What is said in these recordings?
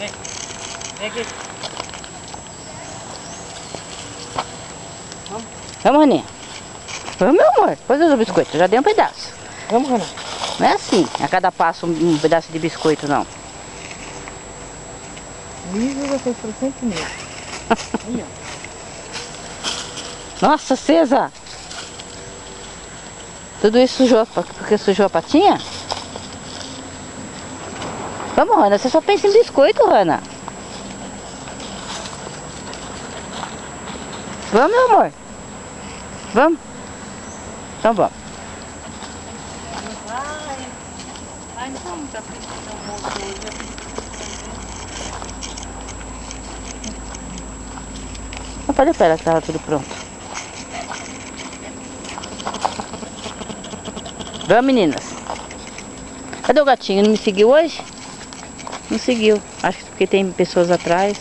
Vem. Vem aqui. Vamos. Vamos, Raninha. Vamos, meu amor. Depois eu dou o biscoito. Já dei um pedaço. Vamos, Renan. Não é assim, a cada passo um pedaço de biscoito, não. Isso já fez para 100 mil. Aí, ó. Nossa, César! Tudo isso sujou, porque sujou a patinha? Vamos, Rana, você só pensa em biscoito, Rana. Vamos, meu amor. Vamos? Então vamos. Ai, não tá precisando muito hoje. Eu falei pra ela que tava tudo pronto. Vamos, meninas. Cadê o gatinho? Não me seguiu hoje? Não seguiu. Acho que porque tem pessoas atrás.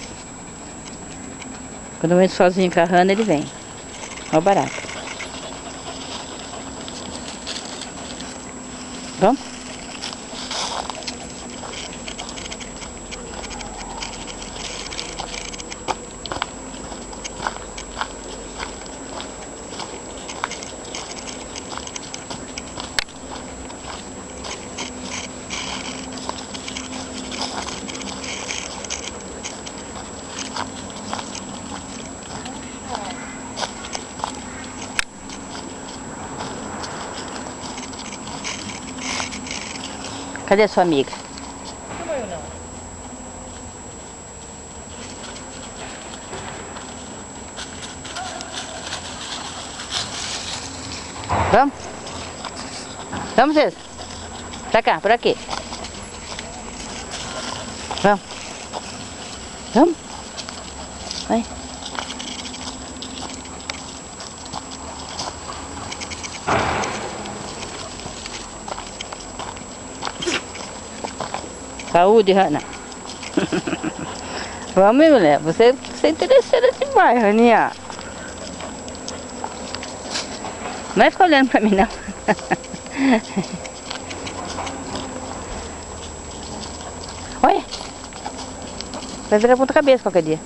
Quando eu entro sozinho com a Hannah, ele vem. Ó, barato. Vamos? Cadê a sua amiga? Não eu não. Vamos? Vamos, César? Pra cá, por aqui. Vamos. Vamos? Vai. Saúde, Rana. Vamos, mulher. Você é interesseira demais, Raninha. Não vai ficar olhando pra mim, não. Olha. Vai virar ponta cabeça qualquer dia.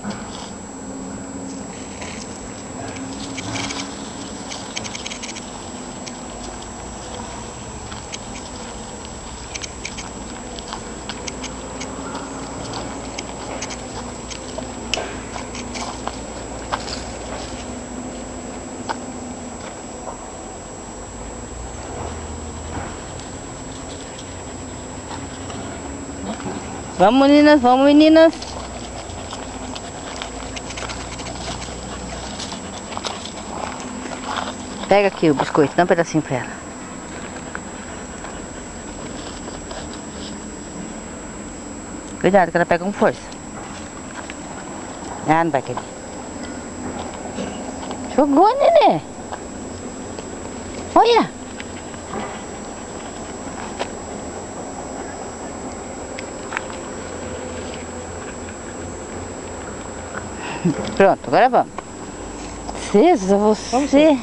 Vamos, meninas, vamos, meninas. Pega aqui o biscoito, dá um pedacinho pra ela. Cuidado que ela pega com força. Ah, não vai querer. Jogou, nenê. Olha. Pronto, agora vamos. César, você...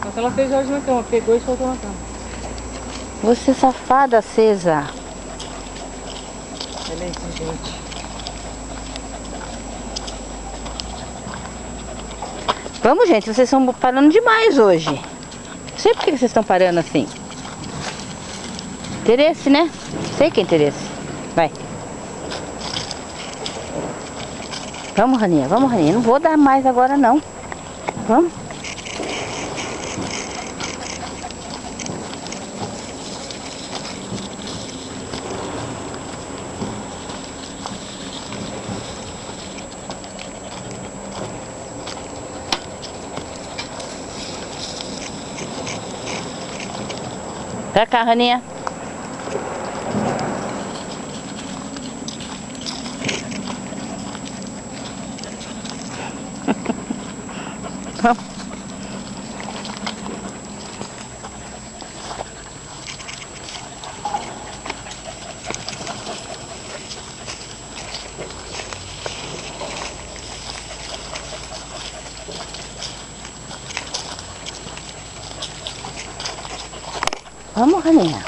Mas ela fez hoje na cama, pegou e soltou na cama. Você safada, César. Ela é exigente. Vamos, gente, vocês estão parando demais hoje. Não sei por que vocês estão parando assim. Interesse, né? Sei que é interesse. Vai. Vamos, Raninha, vamos, Raninha. Não vou dar mais agora, não. Vamos. Pra cá, Raninha. Vamos. Vamos, Raninha.